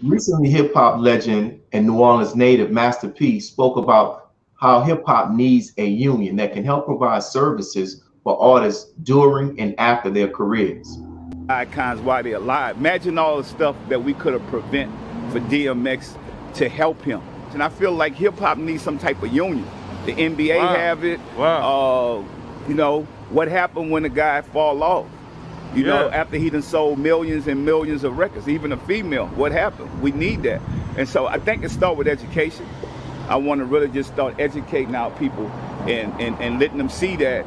Recently, hip hop legend and New Orleans native Master P spoke about how hip hop needs a union that can help provide services for artists during and after their careers. Icons while they're alive. Imagine all the stuff that we could have prevent for DMX to help him. And I feel like hip hop needs some type of union. The NBA have it. Wow. You know, what happened when a guy fall off? You know, after he done sold millions and millions of records, even a female, what happened? We need that. And so I think it starts with education. I want to really just start educating our people and letting them see that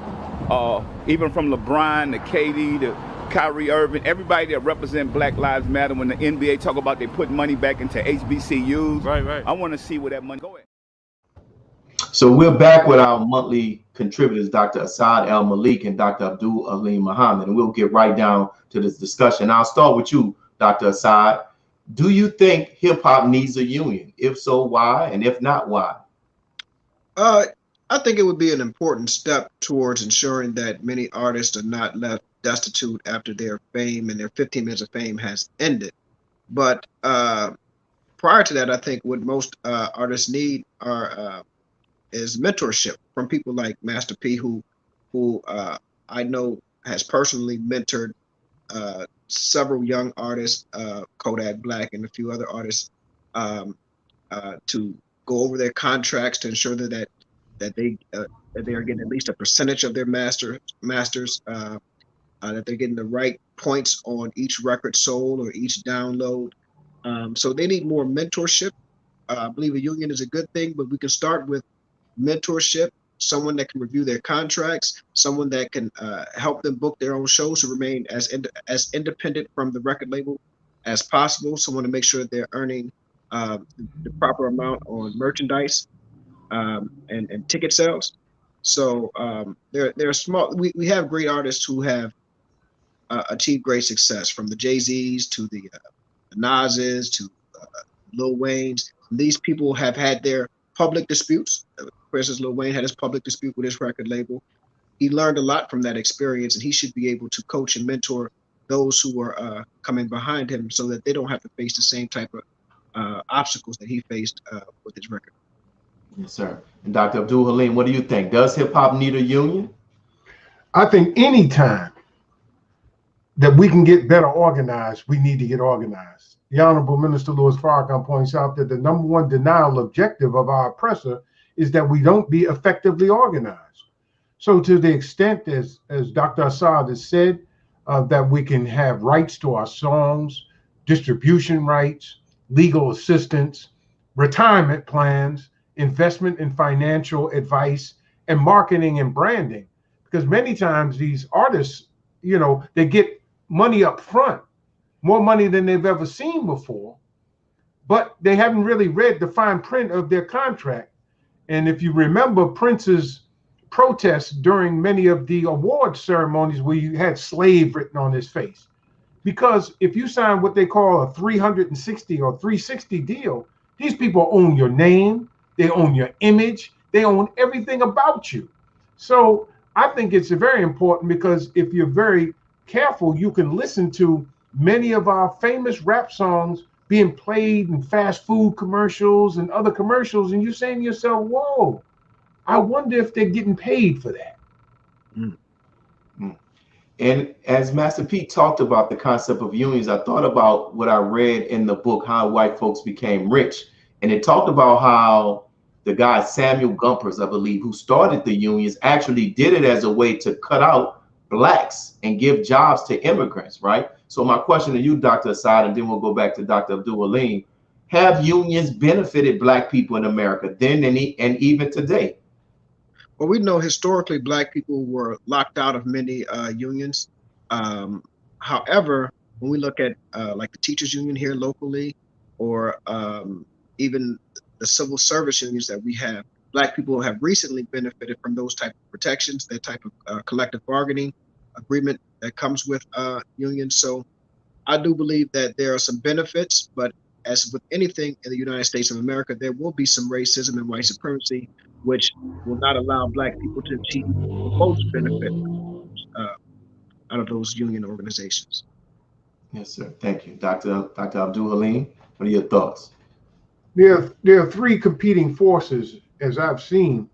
even from LeBron to KD to Kyrie Irving, everybody that represent Black Lives Matter, when the NBA talk about they put money back into HBCUs, right. I want to see where that money go at. So we're back with our monthly contributors, Dr. Asad Al Malik and Dr. Abdul Haleem Muhammad, and we'll get right down to this discussion. I'll start with you, Dr. Asad. Do you think hip hop needs a union? If so, why? And if not, why? I think it would be an important step towards ensuring that many artists are not left destitute after their fame and their 15 minutes of fame has ended. But prior to that, I think what most artists need is mentorship from people like Master P, who I know has personally mentored several young artists, Kodak Black and a few other artists, to go over their contracts to ensure that they are getting at least a percentage of their masters, that they're getting the right points on each record sold or each download. So they need more mentorship. I believe a union is a good thing, but we can start with mentorship, someone that can review their contracts, someone that can help them book their own shows to remain as independent from the record label as possible, someone to make sure that they're earning the proper amount on merchandise and ticket sales. So they're small. We have great artists who have achieved great success, from the Jay-Z's to the Nas's to Lil Wayne's. These people have had their public disputes. For instance, Lil Wayne had his public dispute with his record label. He learned a lot from that experience, and he should be able to coach and mentor those who are coming behind him so that they don't have to face the same type of obstacles that he faced with his record. Yes, sir. And Dr. Abdul Haleem, what do you think? Does hip hop need a union? I think anytime that we can get better organized, we need to get organized. The Honorable Minister Louis Farrakhan points out that the number one denial objective of our oppressor is that we don't be effectively organized. So to the extent, as Dr. Asad has said, that we can have rights to our songs, distribution rights, legal assistance, retirement plans, investment and financial advice, and marketing and branding. Because many times these artists, they get money up front, more money than they've ever seen before, but they haven't really read the fine print of their contract. And if you remember Prince's protests during many of the award ceremonies where you had slave written on his face, because if you sign what they call a 360 or 360 deal, these people own your name, they own your image, they own everything about you. So I think it's very important, because if you're very careful, you can listen to many of our famous rap songs being played in fast food commercials and other commercials, and you're saying to yourself, whoa, I wonder if they're getting paid for that. And as Master Pete talked about the concept of unions, I thought about what I read in the book, How White Folks Became Rich. And it talked about how the guy Samuel Gompers, I believe, who started the unions, actually did it as a way to cut out blacks and give jobs to immigrants, right? So my question to you, Dr. Asad, and then we'll go back to Dr. Abdul Haleem, have unions benefited black people in America then and even today? Well, we know historically Black people were locked out of many unions. However, when we look at like the teachers union here locally, or even the civil service unions that we have, Black people have recently benefited from those type of protections, that type of collective bargaining agreement that comes with unions. So I do believe that there are some benefits, but as with anything in the United States of America, there will be some racism and white supremacy, which will not allow Black people to achieve the most benefit out of those union organizations. Yes, sir. Thank you. Dr. Abdul Haleem. What are your thoughts? There are three competing forces, as I've seen,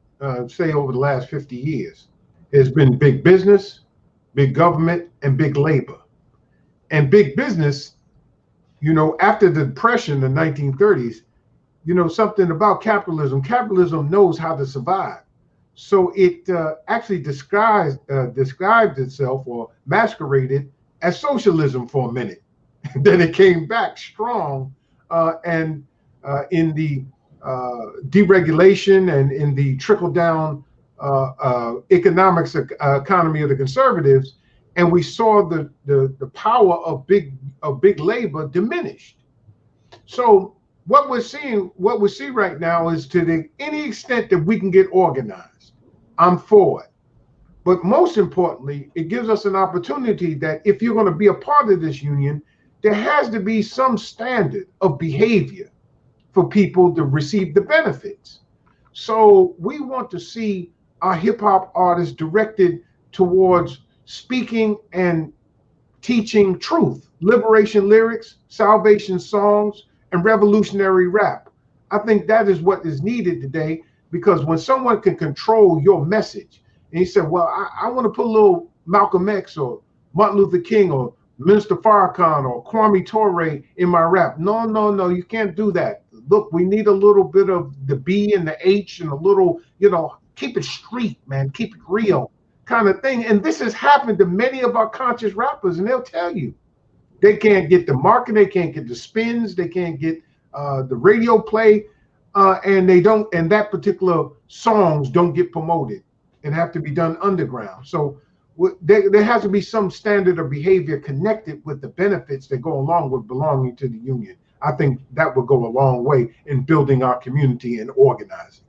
say over the last 50 years. There's been big business, big government, and big labor. And big business, after the Depression, the 1930s, something about capitalism. Capitalism knows how to survive. So it actually described itself or masqueraded as socialism for a minute. Then it came back strong, and in the deregulation and in the trickle-down economics economy of the conservatives, and we saw the power of big labor diminished. So what we see right now is to any extent that we can get organized, I'm for it. But most importantly, it gives us an opportunity that if you're going to be a part of this union, there has to be some standard of behavior for people to receive the benefits. So we want to see our hip hop artists directed towards speaking and teaching truth, liberation lyrics, salvation songs, and revolutionary rap. I think that is what is needed today, because when someone can control your message, and he said, well, I want to put a little Malcolm X or Martin Luther King or Minister Farrakhan or Kwame Ture in my rap. No, you can't do that. Look, we need a little bit of the B and the H and a little, keep it street, man, keep it real kind of thing. And this has happened to many of our conscious rappers, and they'll tell you they can't get the market, they can't get the spins, they can't get the radio play, and that particular songs don't get promoted and have to be done underground. So there has to be some standard of behavior connected with the benefits that go along with belonging to the union. I think that will go a long way in building our community and organizing.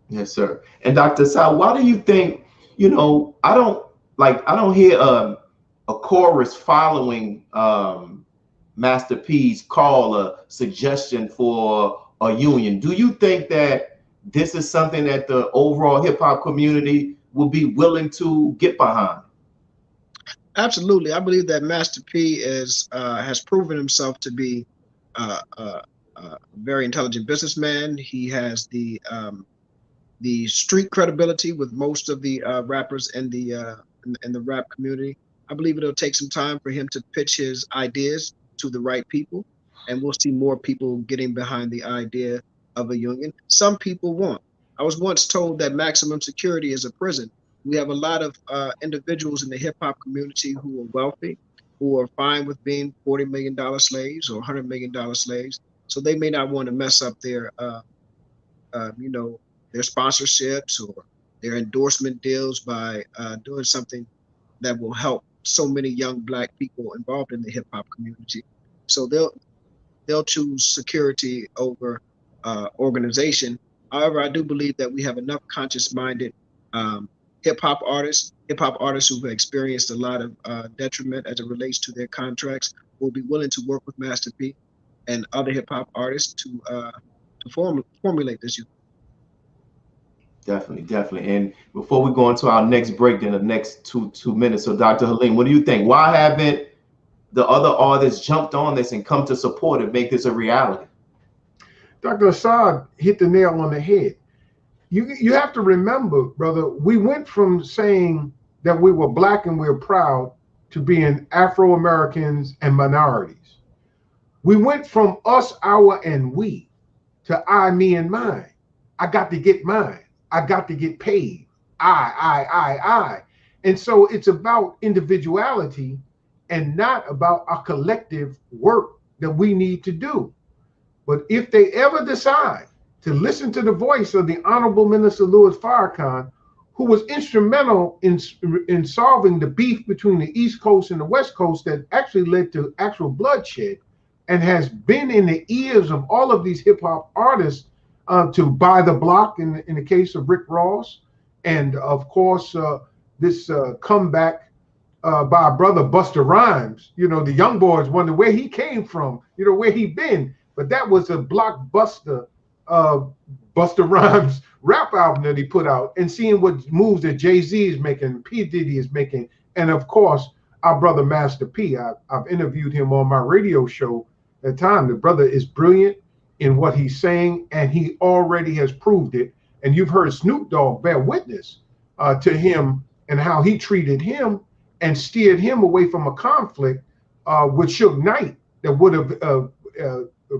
Yes, sir. And Dr. Asad, why do you think, I don't hear a chorus following Master P's call, a suggestion for a union? Do you think that this is something that the overall hip hop community will be willing to get behind? Absolutely. I believe that Master P has proven himself to be a very intelligent businessman. He has the street credibility with most of the rappers in the rap community. I believe it'll take some time for him to pitch his ideas to the right people, and we'll see more people getting behind the idea of a union. Some people won't. I was once told that maximum security is a prison. We have a lot of individuals in the hip hop community who are wealthy, who are fine with being $40 million slaves or $100 million slaves. So they may not want to mess up their sponsorships or their endorsement deals by doing something that will help so many young Black people involved in the hip hop community. So they'll choose security over organization. However, I do believe that we have enough conscious-minded hip hop artists who have experienced a lot of detriment as it relates to their contracts, will be willing to work with Master P and other hip hop artists to formulate this union. Definitely. And before we go into our next break in the next two minutes, so Dr. Haleem, what do you think? Why haven't the other artists jumped on this and come to support it, make this a reality? Dr. Asad hit the nail on the head. You have to remember, brother, we went from saying that we were Black and we were proud to being Afro-Americans and minorities. We went from us, our, and we to I, me, and mine. I got to get mine. I got to get paid. I. And so it's about individuality and not about our collective work that we need to do. But if they ever decide to listen to the voice of the Honorable Minister Louis Farrakhan, who was instrumental in solving the beef between the East Coast and the West Coast that actually led to actual bloodshed, and has been in the ears of all of these hip hop artists to buy the block in the case of Rick Ross, and of course this comeback by our brother Busta Rhymes. The young boys wonder where he came from, where he been, but that was a blockbuster Busta Rhymes rap album that he put out, and seeing what moves that Jay-Z is making, P. Diddy is making, and of course our brother Master P. I've interviewed him on my radio show, at the time. The brother is brilliant in what he's saying, and he already has proved it. And you've heard Snoop Dogg bear witness to him and how he treated him and steered him away from a conflict with Suge Knight that would have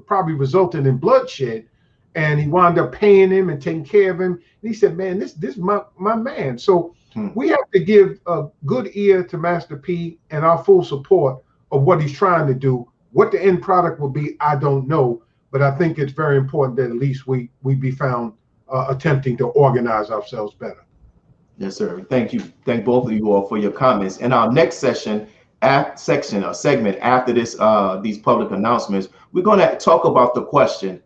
probably resulted in bloodshed. And he wound up paying him and taking care of him. And he said, man, this is my man. So we have to give a good ear to Master P and our full support of what he's trying to do. What the end product will be, I don't know. But I think it's very important that at least we be found attempting to organize ourselves better. Yes, sir. Thank you. Thank both of you all for your comments. And our next segment after this, these public announcements, we're going to talk about the question,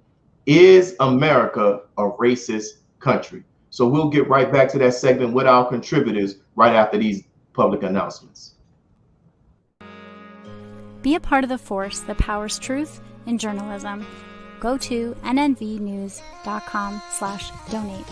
is America a racist country? So we'll get right back to that segment with our contributors right after these public announcements. Be a part of the force that powers truth in journalism. Go to nnvnews.com/donate.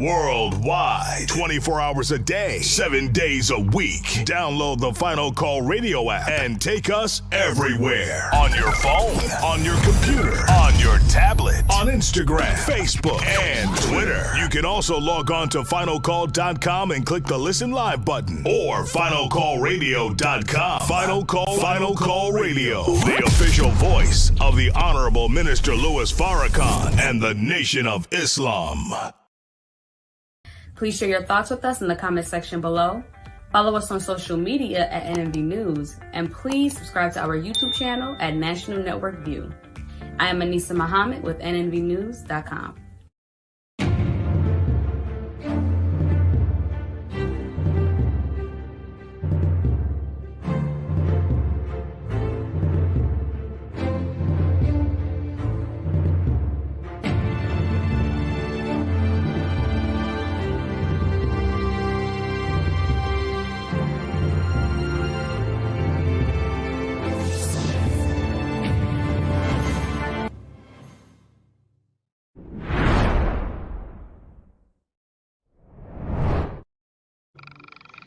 Worldwide, 24 hours a day, 7 days a week. Download the Final Call Radio app and take us everywhere. On your phone, on your computer, on your tablet, on Instagram, Facebook, and Twitter. You can also log on to finalcall.com and click the Listen Live button or finalcallradio.com. Final Call Radio, the official voice of the Honorable Minister Louis Farrakhan and the Nation of Islam. Please share your thoughts with us in the comment section below. Follow us on social media at NNV News, and please subscribe to our YouTube channel at National Network View. I am Anissa Muhammad with nnvnews.com.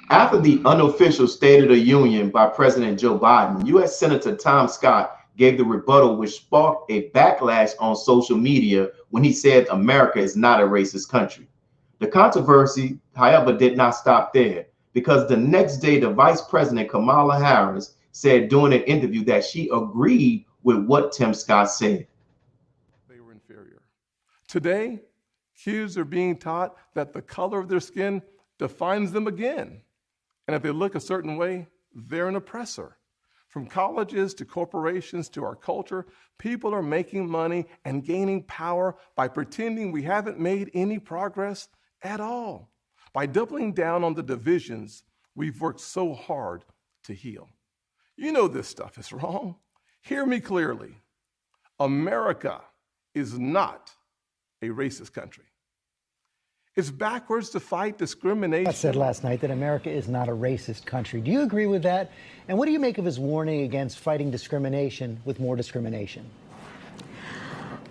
After the unofficial State of the Union by President Joe Biden, U.S. Senator Tom Scott gave the rebuttal, which sparked a backlash on social media when he said America is not a racist country. The controversy, however, did not stop there, because the next day, the Vice President Kamala Harris said during an interview that she agreed with what Tim Scott said. They were inferior. Today, kids are being taught that the color of their skin defines them again. And if they look a certain way, they're an oppressor. From colleges to corporations to our culture, people are making money and gaining power by pretending we haven't made any progress at all, by doubling down on the divisions we've worked so hard to heal. You know this stuff is wrong. Hear me clearly. America is not a racist country. It's backwards to fight discrimination. I said last night that America is not a racist country. Do you agree with that? And what do you make of his warning against fighting discrimination with more discrimination?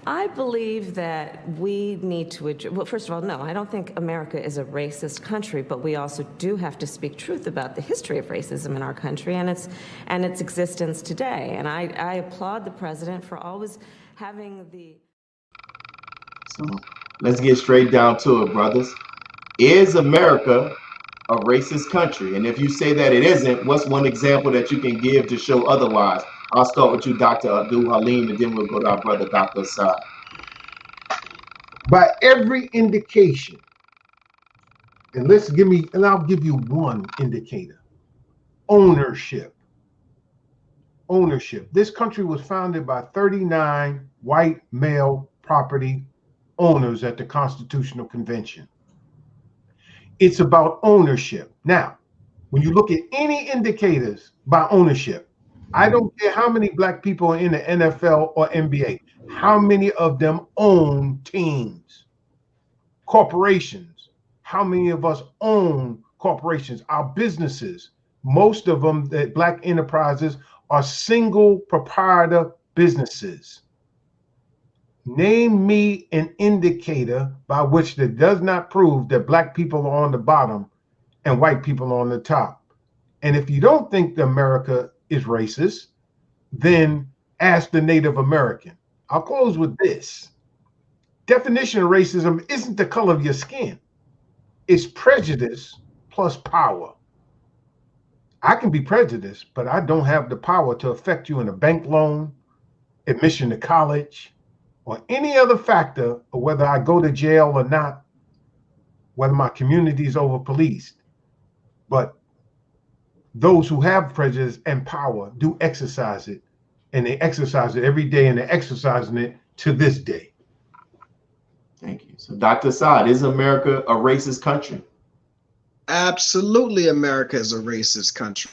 I believe that we need to address, well, first of all, no, I don't think America is a racist country, but we also do have to speak truth about the history of racism in our country and its existence today. And I applaud the president for always having the... So let's get straight down to it, brothers. Is America a racist country? And if you say that it isn't, what's one example that you can give to show otherwise? I'll start with you, Dr. Abdul, Haleem, and then we'll go to our brother, Dr. Asad. By every indication, and I'll give you one indicator: ownership. Ownership. This country was founded by 39 white male property owners at the Constitutional Convention. It's about ownership. Now, When you look at any indicators by ownership, I don't care how many black people are in the NFL or NBA, how many of them own teams, corporations, how many of us own corporations, our businesses. Most of them, that black enterprises, are single proprietor businesses. Name me an indicator by which that does not prove that black people are on the bottom and white people are on the top. And if you don't think that America is racist, then ask the Native American. I'll close with this. Definition of racism isn't the color of your skin. It's prejudice plus power. I can be prejudiced, but I don't have the power to affect you in a bank loan, admission to college, or any other factor of whether I go to jail or not, whether my community is over-policed. But those who have prejudice and power do exercise it, and they exercise it every day, and they're exercising it to this day. Thank you. So, Dr. Asad, is America a racist country? Absolutely, America is a racist country.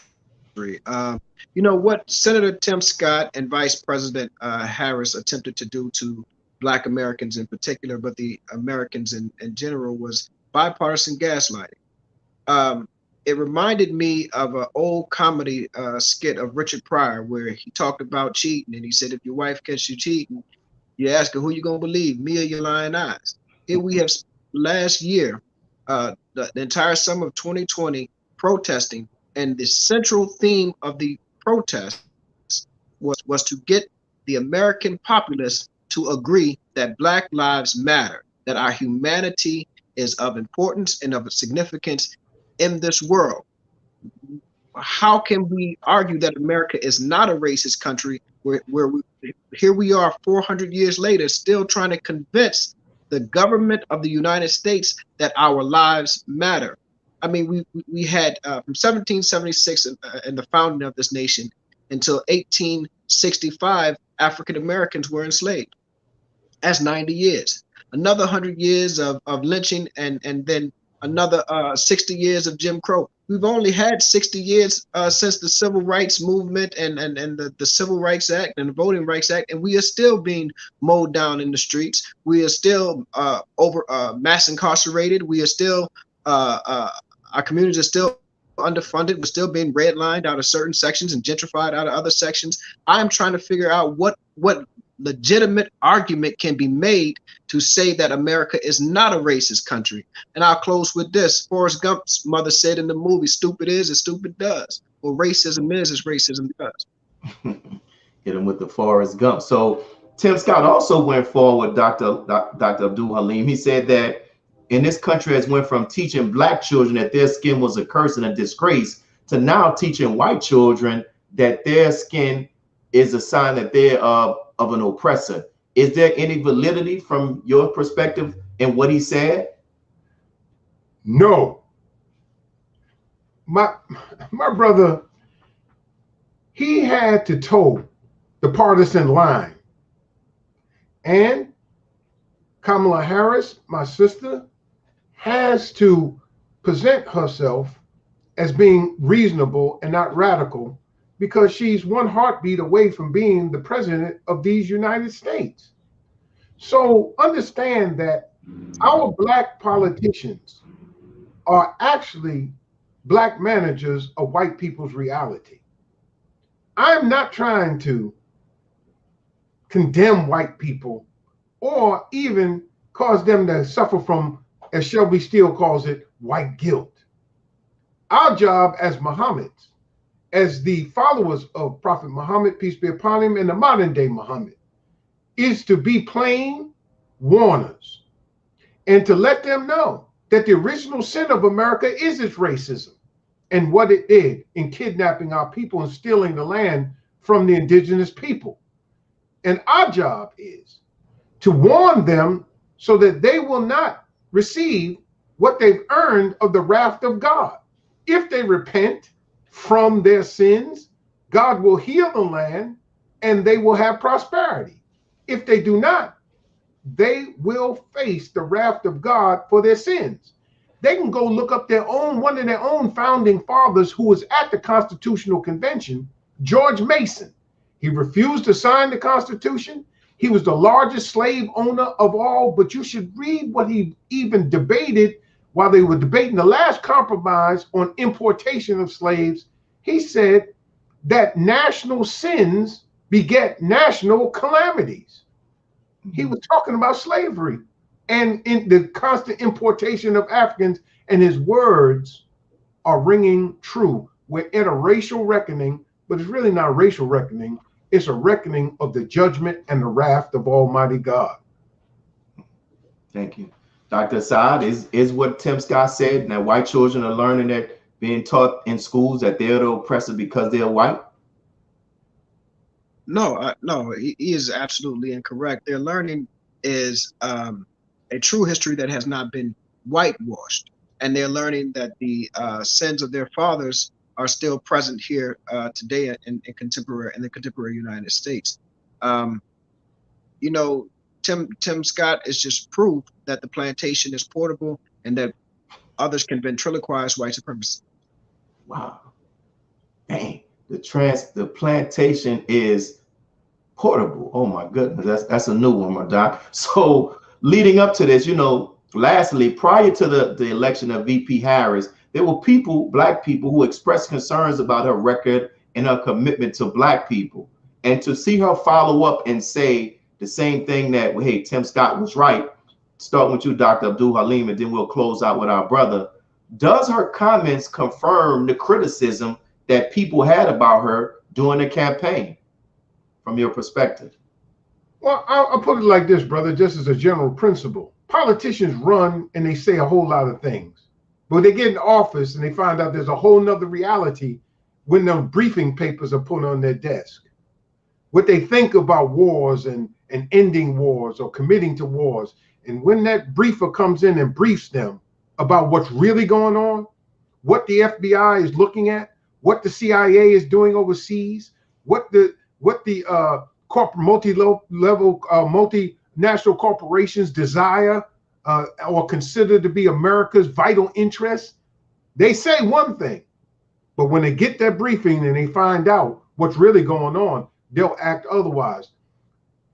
You know what Senator Tim Scott and Vice President Harris attempted to do to Black Americans in particular, but the Americans in general, was bipartisan gaslighting. It reminded me of an old comedy skit of Richard Pryor, where he talked about cheating, and he said, if your wife catches you cheating, you ask her, who you gonna believe, me or your lying eyes? Here we have last year, the entire summer of 2020, protesting, and the central theme of the protest was to get the American populace to agree that Black lives matter, that our humanity is of importance and of significance in this world. How can we argue that America is not a racist country here we are 400 years later, still trying to convince the government of the United States that our lives matter? I mean, we had from 1776 and the founding of this nation until 1865, African Americans were enslaved. That's 90 years. Another 100 years of lynching, and then another 60 years of Jim Crow. We've only had 60 years since the Civil Rights Movement and the Civil Rights Act and the Voting Rights Act, and we are still being mowed down in the streets. We are still mass incarcerated. We are still, our communities are still underfunded. We're still being redlined out of certain sections and gentrified out of other sections. I'm trying to figure out what legitimate argument can be made to say that America is not a racist country. And I'll close with this. Forrest Gump's mother said in the movie, stupid is as stupid does. Well, racism is as racism does. Hit him with the Forrest Gump. So Tim Scott also went forward with Dr. Abdul Haleem. He said that in this country has went from teaching Black children that their skin was a curse and a disgrace to now teaching white children that their skin is a sign that they're of an oppressor. Is there any validity from your perspective in what he said? No. My brother, he had to toe the partisan line. And Kamala Harris, my sister, has to present herself as being reasonable and not radical, because she's one heartbeat away from being the president of these United States. So understand that our Black politicians are actually Black managers of white people's reality. I'm not trying to condemn white people or even cause them to suffer from, as Shelby Steele calls it, white guilt. Our job as Muhammad's, as the followers of Prophet Muhammad, peace be upon him, and the modern day Muhammad, is to be plain warners and to let them know that the original sin of America is its racism and what it did in kidnapping our people and stealing the land from the indigenous people. And our job is to warn them so that they will not receive what they've earned of the wrath of God. If they repent from their sins, God will heal the land and they will have prosperity. If they do not, they will face the wrath of God for their sins. They can go look up one of their own founding fathers who was at the Constitutional Convention, George Mason. He refused to sign the Constitution. He was the largest slave owner of all, but you should read what he even debated while they were debating the last compromise on importation of slaves. He said that national sins beget national calamities. He was talking about slavery and in the constant importation of Africans, and his words are ringing true. We're at a racial reckoning, but it's really not a racial reckoning. It's a reckoning of the judgment and the wrath of Almighty God. Thank you. Dr. Asad, is what Tim Scott said, that white children are learning that being taught in schools that they're the oppressor because they're white? No, no, he is absolutely incorrect. Their learning is a true history that has not been whitewashed, and they're learning that the sins of their fathers are still present here today in the contemporary United States. You know, Tim Scott is just proof that the plantation is portable and that others can ventriloquize white supremacy. Wow. Dang. The plantation is portable. Oh my goodness, that's a new one, my doc. So leading up to this, you know, lastly, prior to the election of VP Harris, there were people, black people, who expressed concerns about her record and her commitment to black people. And to see her follow up and say the same thing, that, hey, Tim Scott was right, starting with you, Dr. Abdul, Haleem, and then we'll close out with our brother. Does her comments confirm the criticism that people had about her during the campaign, from your perspective? Well, I'll put it like this, brother, just as a general principle. Politicians run and they say a whole lot of things, but they get in office and they find out there's a whole nother reality when the briefing papers are put on their desk. What they think about wars and ending wars or committing to wars. And when that briefer comes in and briefs them about what's really going on, what the FBI is looking at, what the CIA is doing overseas, what the multi-level multinational corporations desire or consider to be America's vital interests, they say one thing, but when they get that briefing and they find out what's really going on, they'll act otherwise.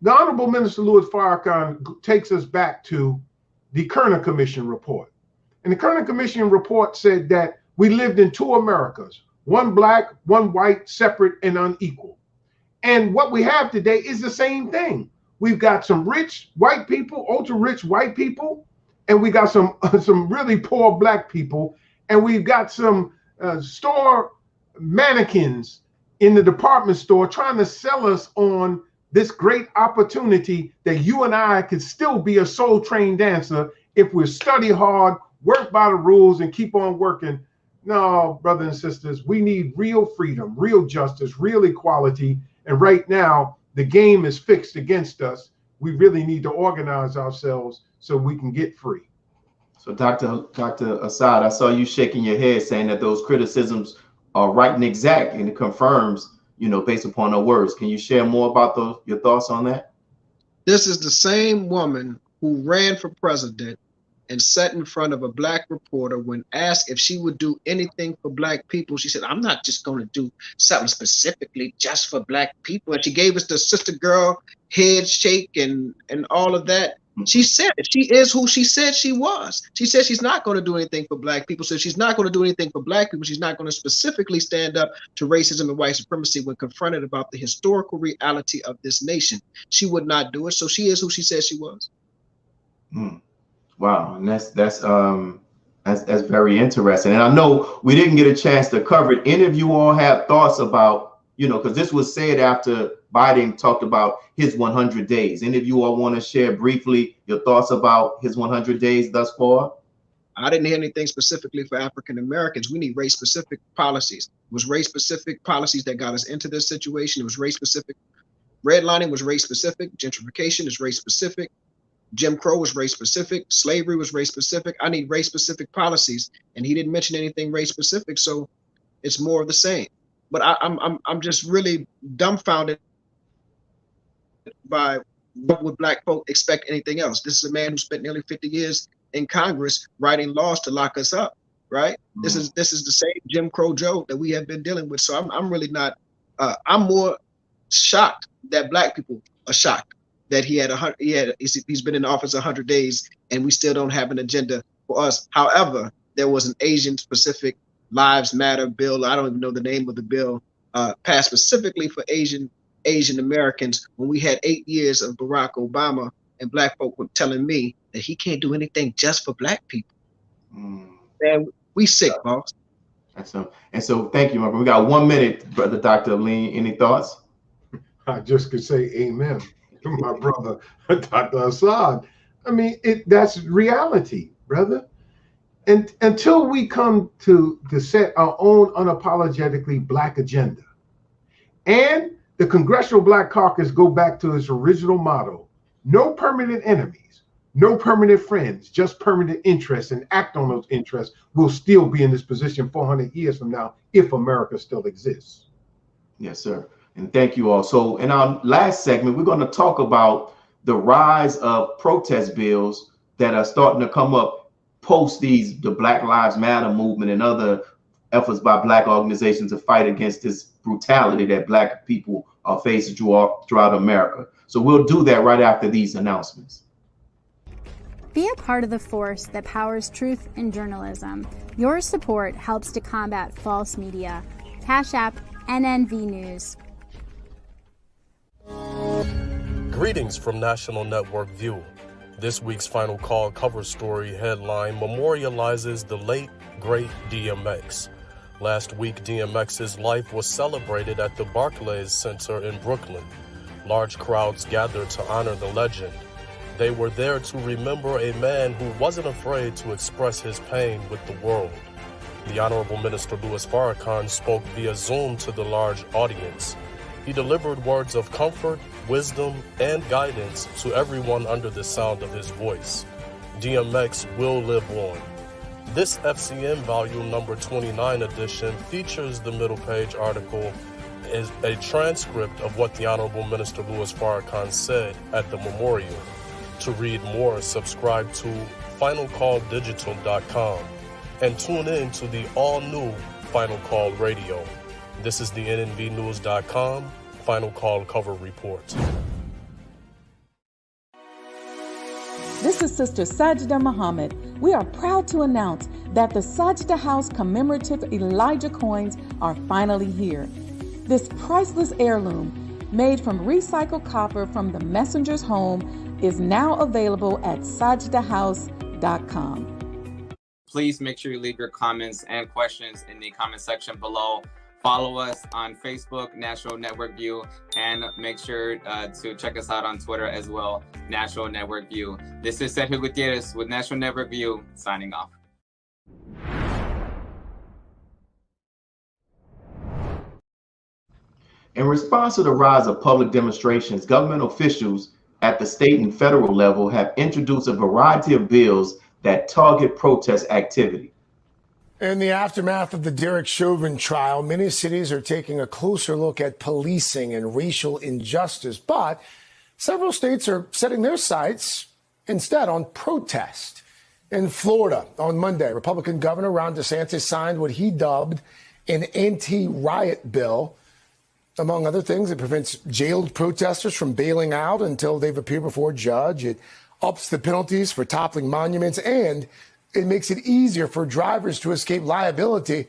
The Honorable Minister Louis Farrakhan takes us back to the Kerner Commission report. And the Kerner Commission report said that we lived in two Americas, one black, one white, separate and unequal. And what we have today is the same thing. We've got some rich white people, ultra rich white people, and we got some really poor black people, and we've got some store mannequins in the department store trying to sell us on this great opportunity that you and I could still be a soul trained dancer if we study hard, work by the rules, and keep on working. No, brothers and sisters, we need real freedom, real justice, real equality. And right now, the game is fixed against us. We really need to organize ourselves so we can get free. So Dr. Asad, I saw you shaking your head saying that those criticisms are right and exact, and it confirms, you know, based upon her words. Can you share more about your thoughts on that? This is the same woman who ran for president and sat in front of a black reporter when asked if she would do anything for black people. She said, I'm not just going to do something specifically just for black people. And she gave us the sister girl head shake and all of that. She said she is who she said she was. She said she's not going to do anything for black people. So she's not going to do anything for black people. She's not going to specifically stand up to racism and white supremacy when confronted about the historical reality of this nation. She would not do it. So she is who she said she was. Wow, and that's very interesting. And I know we didn't get a chance to cover it. Any of you all have thoughts about, you know, because this was said after Biden talked about his 100 days. Any of you all want to share briefly your thoughts about his 100 days thus far? I didn't hear anything specifically for African Americans. We need race-specific policies. It was race-specific policies that got us into this situation. It was race-specific. Redlining was race-specific. Gentrification is race-specific. Jim Crow was race-specific. Slavery was race-specific. I need race-specific policies, and he didn't mention anything race-specific, so it's more of the same. But I'm just really dumbfounded by what would black folk expect anything else. This is a man who spent nearly 50 years in Congress writing laws to lock us up, right? This is the same Jim Crow Joe that we have been dealing with. So I'm really not. I'm more shocked that Black people are shocked that he's been in office 100 days and we still don't have an agenda for us. However, there was an Asian specific Lives Matter bill. I don't even know the name of the bill, passed specifically for Asian Americans, when we had 8 years of Barack Obama and Black folk were telling me that he can't do anything just for Black people. And we sick, boss. And so thank you, my brother. We got 1 minute, brother Dr. Haleem. Any thoughts? I just could say amen to my brother, Dr. Asad. I mean, that's reality, brother. And until we come to set our own unapologetically Black agenda, and the Congressional Black Caucus go back to its original motto, no permanent enemies, no permanent friends, just permanent interests, and act on those interests, we'll still be in this position 400 years from now if America still exists. Yes, sir. And thank you all. So in our last segment, we're going to talk about the rise of protest bills that are starting to come up post the Black Lives Matter movement and other efforts by Black organizations to fight against this brutality that Black people are facing throughout America. So we'll do that right after these announcements. Be a part of the force that powers truth in journalism. Your support helps to combat false media. Cash App NNV News. Greetings from National Network View. This week's Final Call cover story headline memorializes the late, great DMX. Last week, DMX's life was celebrated at the Barclays Center in Brooklyn. Large crowds gathered to honor the legend. They were there to remember a man who wasn't afraid to express his pain with the world. The Honorable Minister Louis Farrakhan spoke via Zoom to the large audience. He delivered words of comfort, wisdom, and guidance to everyone under the sound of his voice. DMX will live on. This FCN volume number 29 edition features the middle page article is a transcript of what the Honorable Minister Louis Farrakhan said at the memorial. To read more, subscribe to finalcalldigital.com and tune in to the all-new Final Call Radio. This is the nnvnews.com Final Call cover report. This is Sister Sajda Muhammad. We are proud to announce that the Sajda House commemorative Elijah coins are finally here. This priceless heirloom, made from recycled copper from the messenger's home, is now available at sajdahouse.com. Please make sure you leave your comments and questions in the comment section below. Follow us on Facebook, National Network View, and make sure to check us out on Twitter as well, National Network View. This is Sergio Gutierrez with National Network View, signing off. In response to the rise of public demonstrations, government officials at the state and federal level have introduced a variety of bills that target protest activity. In the aftermath of the Derek Chauvin trial, many cities are taking a closer look at policing and racial injustice, but several states are setting their sights instead on protest. In Florida on Monday, Republican Governor Ron DeSantis signed what he dubbed an anti-riot bill. Among other things, it prevents jailed protesters from bailing out until they've appeared before a judge. It ups the penalties for toppling monuments, and it makes it easier for drivers to escape liability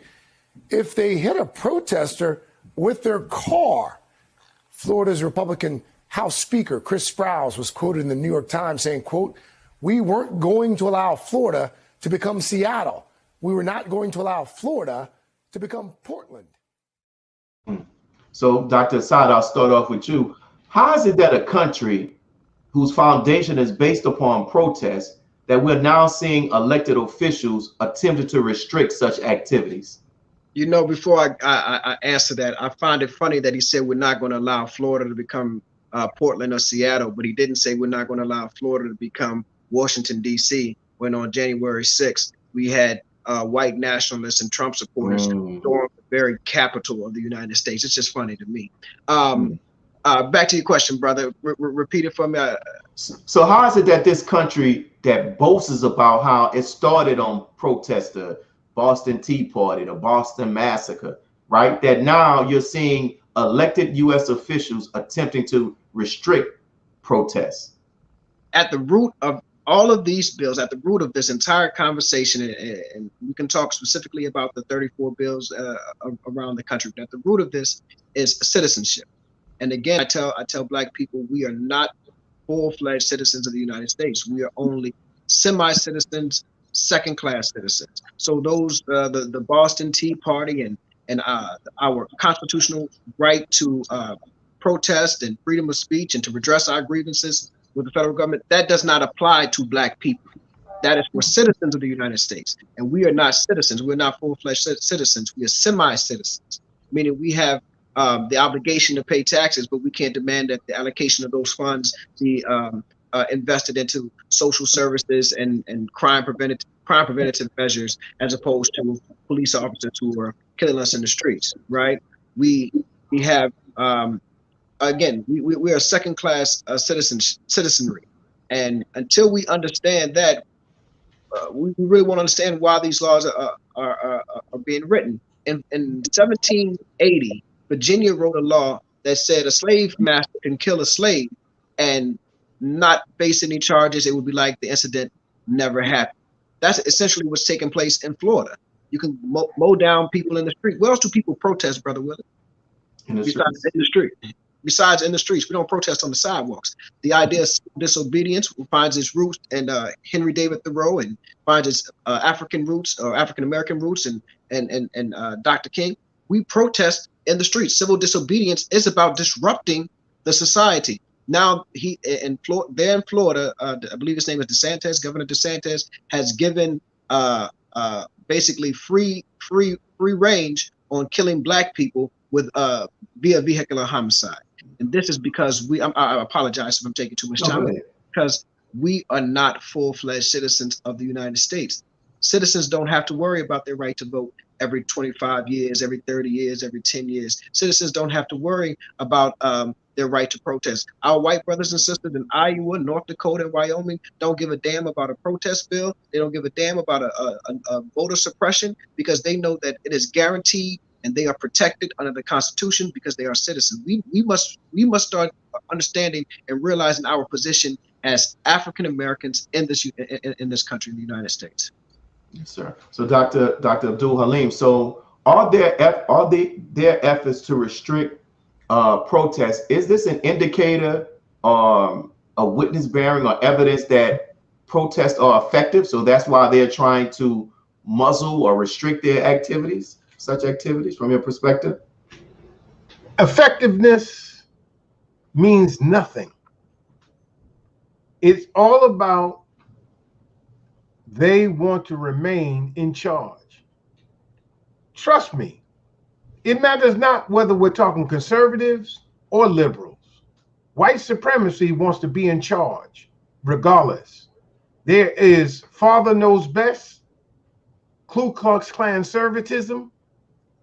if they hit a protester with their car. Florida's Republican House Speaker Chris Sprowls was quoted in the New York Times saying, quote, "We weren't going to allow Florida to become Seattle. We were not going to allow Florida to become Portland." So, Dr. Asad, I'll start off with you. How is it that a country whose foundation is based upon protest, that we're now seeing elected officials attempting to restrict such activities? You know, before I answer that, I find it funny that he said we're not going to allow Florida to become Portland or Seattle, but he didn't say we're not going to allow Florida to become Washington, D.C., when on January 6th, we had white nationalists and Trump supporters storm the very capital of the United States. It's just funny to me. Back to your question, brother. Repeat it for me. So how is it that this country that boasts about how it started on protest, the Boston Tea Party, the Boston Massacre, right? That now you're seeing elected U.S. officials attempting to restrict protests? At the root of all of these bills, at the root of this entire conversation, and we can talk specifically about the 34 bills around the country, but at the root of this is citizenship. And again, I tell Black people, we are not full-fledged citizens of the United States. We are only semi-citizens, second-class citizens. So those the Boston Tea Party and our constitutional right to protest and freedom of speech and to redress our grievances with the federal government, that does not apply to Black people. That is for citizens of the United States. And we are not citizens. We're not full-fledged citizens. We are semi-citizens, meaning we have the obligation to pay taxes, but we can't demand that the allocation of those funds be invested into social services and crime preventative measures, as opposed to police officers who are killing us in the streets. Right? We have again, we are second class citizenry, and until we understand that, we really want to understand why these laws are being written. In 1780. Virginia wrote a law that said a slave master can kill a slave and not face any charges. It would be like the incident never happened. That's essentially what's taking place in Florida. You can mow down people in the street. Where else do people protest, Brother Willie? Besides in the street. Besides in the streets, we don't protest on the sidewalks. The idea of disobedience finds its roots in Henry David Thoreau, and finds its African roots or African American roots and Dr. King. We protest in the streets. Civil disobedience is about disrupting the society. Now there in Florida, I believe his name is DeSantis. Governor DeSantis has given basically free range on killing Black people with via vehicular homicide. And this is because I apologize if I'm taking too much time, because we are not full-fledged citizens of the United States. Citizens don't have to worry about their right to vote every 25 years, every 30 years, every 10 years. Citizens don't have to worry about their right to protest. Our white brothers and sisters in Iowa, North Dakota, and Wyoming don't give a damn about a protest bill. They don't give a damn about a voter suppression, because they know that it is guaranteed and they are protected under the Constitution because they are citizens. We must start understanding and realizing our position as African Americans in this country, in the United States. Yes, sir. So Dr. Abdul Haleem, so are there efforts to restrict protests? Is this an indicator, a witness bearing or evidence that protests are effective? So that's why they're trying to muzzle or restrict their activities, such activities, from your perspective? Effectiveness means nothing. It's all about they want to remain in charge. Trust me, it matters not whether we're talking conservatives or liberals. White supremacy wants to be in charge, regardless. There is Father Knows Best, Ku Klux Klan conservatism,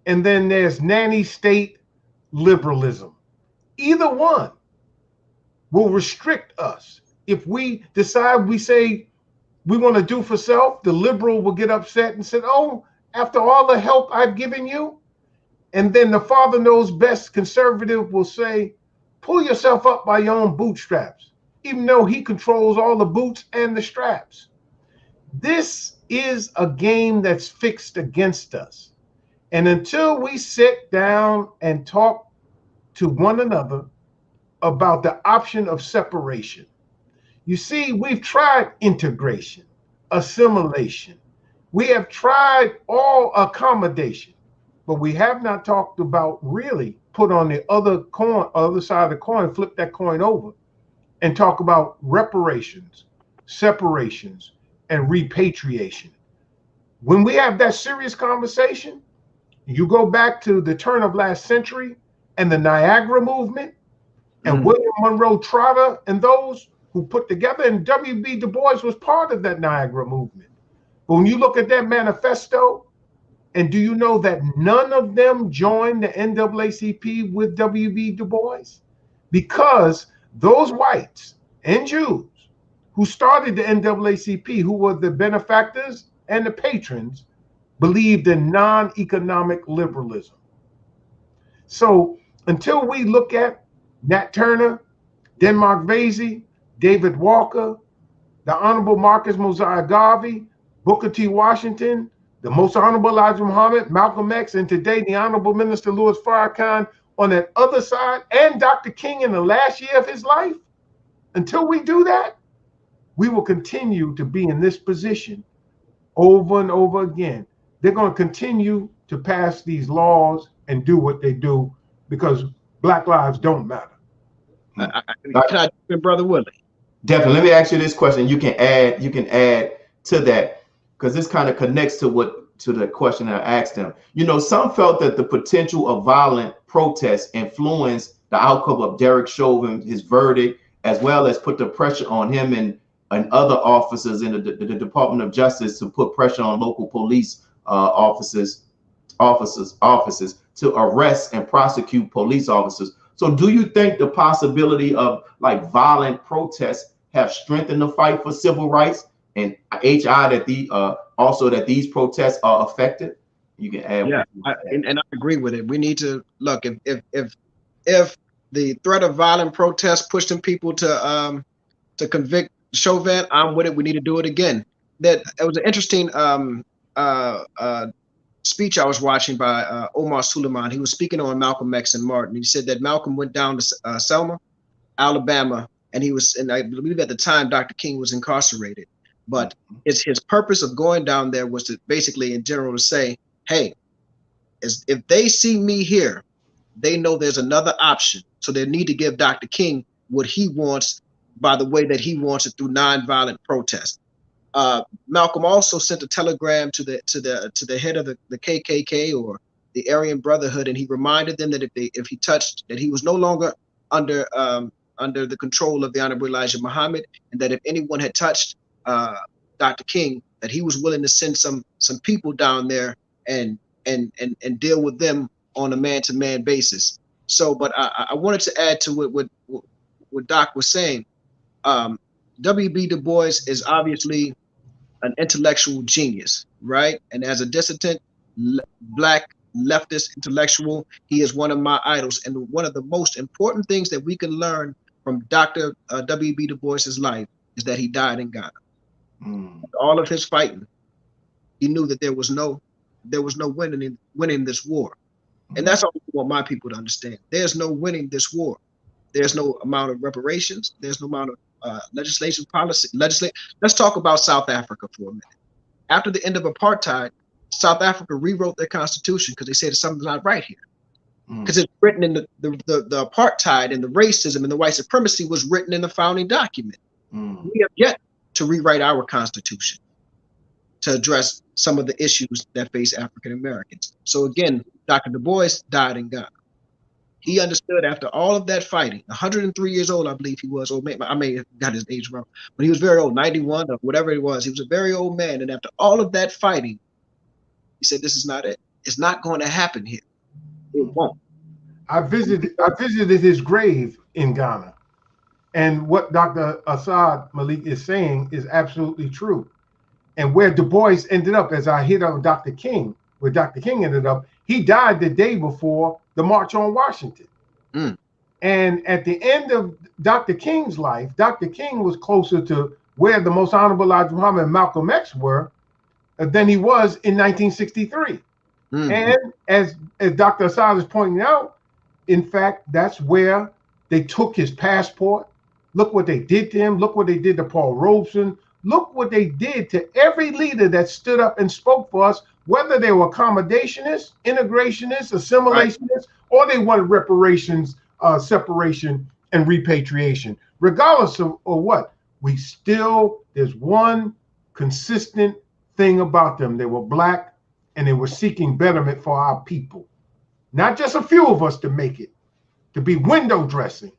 and then there's nanny state liberalism. Either one will restrict us. If we decide, we say, we want to do for self, the liberal will get upset and say, oh, after all the help I've given you. And then the Father Knows Best conservative will say, pull yourself up by your own bootstraps, even though he controls all the boots and the straps. This is a game that's fixed against us. And until we sit down and talk to one another about the option of separation, you see, we've tried integration, assimilation. We have tried all accommodation, but we have not talked about really put on the other side of the coin, flip that coin over, and talk about reparations, separations, and repatriation. When we have that serious conversation, you go back to the turn of last century and the Niagara movement and William Monroe Trotter and those who put together, and W.B. Du Bois was part of that Niagara movement. But when you look at that manifesto, and do you know that none of them joined the NAACP with W.B. Du Bois? because those whites and Jews who started the NAACP, who were the benefactors and the patrons, believed in non-economic liberalism. So until we look at Nat Turner, Denmark Vesey, David Walker, the Honorable Marcus Mosiah Garvey, Booker T. Washington, the Most Honorable Elijah Muhammad, Malcolm X, and today the Honorable Minister Louis Farrakhan on that other side, and Dr. King in the last year of his life, until we do that, we will continue to be in this position over and over again. They're going to continue to pass these laws and do what they do because Black lives don't matter. Can I, Brother Willie? Definitely. Let me ask you this question. You can add to that, because this kind of connects to the question I asked them. You know, some felt that the potential of violent protests influenced the outcome of Derek Chauvin, his verdict, as well as put the pressure on him and other officers in the Department of Justice to put pressure on local police offices to arrest and prosecute police officers. So do you think the possibility of like violent protests have strengthened the fight for civil rights, and that these protests are effective? You can add. Yeah, and I agree with it. We need to look, if the threat of violent protests pushing people to convict Chauvin, I'm with it. We need to do it again. That it was an interesting speech I was watching by Omar Suleiman. He was speaking on Malcolm X and Martin. He said that Malcolm went down to Selma, Alabama, and I believe at the time Dr. King was incarcerated. But his purpose of going down there was to basically, in general, to say, hey, if they see me here, they know there's another option. So they need to give Dr. King what he wants by the way that he wants it, through nonviolent protest. Malcolm also sent a telegram to the head of the KKK or the Aryan Brotherhood, and he reminded them that if he touched, that he was no longer under the control of the Honorable Elijah Muhammad, and that if anyone had touched Dr. King, that he was willing to send some people down there and deal with them on a man-to-man basis. So, but I wanted to add to what Doc was saying. W.B. Du Bois is obviously an intellectual genius, right? And as a dissident, Black leftist intellectual, he is one of my idols. And one of the most important things that we can learn from Dr. W.B. Du Bois's life is that he died in Ghana. All of his fighting, he knew that there was no winning this war. And that's all I want my people to understand. There's no winning this war. There's no amount of reparations. There's no amount of legislation policy. Let's talk about South Africa for a minute. After the end of apartheid, South Africa rewrote their constitution because they said something's not right here. Because it's written in the apartheid and the racism and the white supremacy was written in the founding document. We have yet to rewrite our constitution to address some of the issues that face African Americans. So again, Dr. Du Bois died in Ghana. He understood after all of that fighting, 103 years old, I believe he was, or I may have got his age wrong, but he was very old, 91 or whatever it was. He was a very old man. And after all of that fighting, he said, this is not it. It's not going to happen here. It won't. I visited his grave in Ghana. And what Dr. Asad Malik is saying is absolutely true. And where Du Bois ended up, as I hit on Dr. King, where Dr. King ended up, he died the day before the March on Washington. And at the end of Dr. King's life, Dr. King was closer to where the Most Honorable Elijah Muhammad and Malcolm X were than he was in 1963. And as Dr. Asad is pointing out, in fact, that's where they took his passport. Look what they did to him. Look what they did to Paul Robeson. Look what they did to every leader that stood up and spoke for us, whether they were accommodationists, integrationists, assimilationists, or they wanted reparations, separation, and repatriation. Regardless of what, there's one consistent thing about them. They were Black and they were seeking betterment for our people. Not just a few of us to make it, to be window dressing,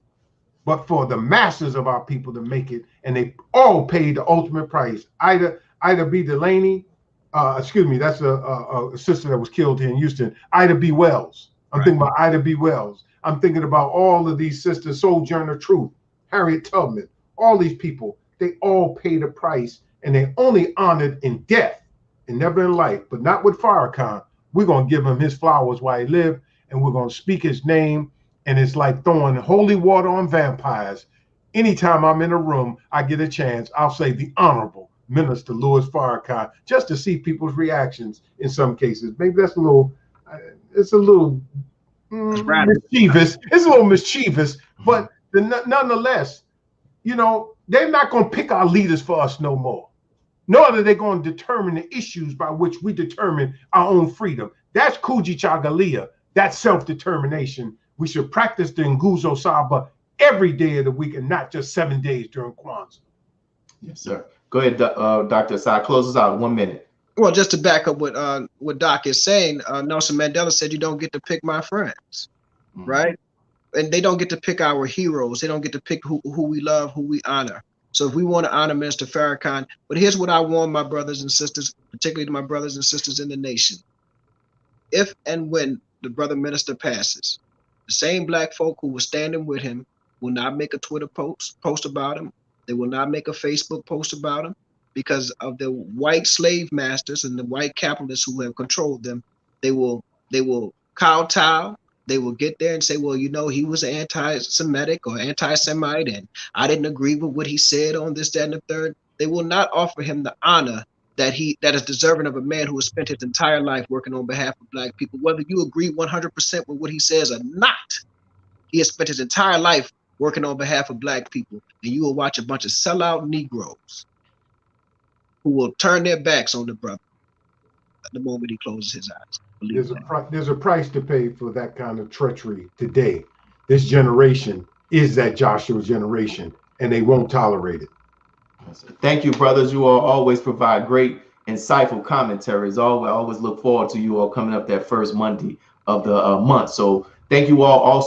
but for the masses of our people to make it, and they all paid the ultimate price. Ida B. Delaney, that's a sister that was killed here in Houston. Ida B. Wells. I'm thinking about Ida B. Wells. I'm thinking about all of these sisters, Sojourner Truth, Harriet Tubman, all these people. They all paid a price, and they only honored in death and never in life, but not with Farrakhan. We're going to give him his flowers while he lived, and we're going to speak his name. And it's like throwing holy water on vampires. Anytime I'm in a room, I get a chance, I'll say the Honorable Minister Louis Farrakhan, just to see people's reactions in some cases. Maybe that's a little, it's a little mischievous. It's a little mischievous, but nonetheless, you know, they're not going to pick our leaders for us no more. Nor are they going to determine the issues by which we determine our own freedom. That's Kujichagulia. That's self-determination. We should practice the Nguzo Saba every day of the week and not just 7 days during Kwanzaa. Yes, sir. Go ahead, Dr. Asad. Close us out. 1 minute. Well, just to back up what Doc is saying, Nelson Mandela said, "You don't get to pick my friends," right? And they don't get to pick our heroes. They don't get to pick who we love, who we honor. So if we want to honor Minister Farrakhan, but here's what I warn my brothers and sisters, particularly to my brothers and sisters in the nation. If and when the brother minister passes, the same black folk who were standing with him will not make a Twitter post about him. They will not make a Facebook post about him, because of the white slave masters and the white capitalists who have controlled them. They will kowtow. They will get there and say, well, you know, he was anti-Semitic or anti-Semite, and I didn't agree with what he said on this, that, and the third. They will not offer him the honor that is deserving of a man who has spent his entire life working on behalf of black people. Whether you agree 100% with what he says or not, he has spent his entire life working on behalf of black people, and you will watch a bunch of sellout Negroes who will turn their backs on the brother at the moment he closes his eyes. There's a price to pay for that kind of treachery today. This generation is that Joshua generation, and they won't tolerate it. Thank you, brothers. You all always provide great, insightful commentaries. I always look forward to you all coming up that first Monday of the month. So thank you all also.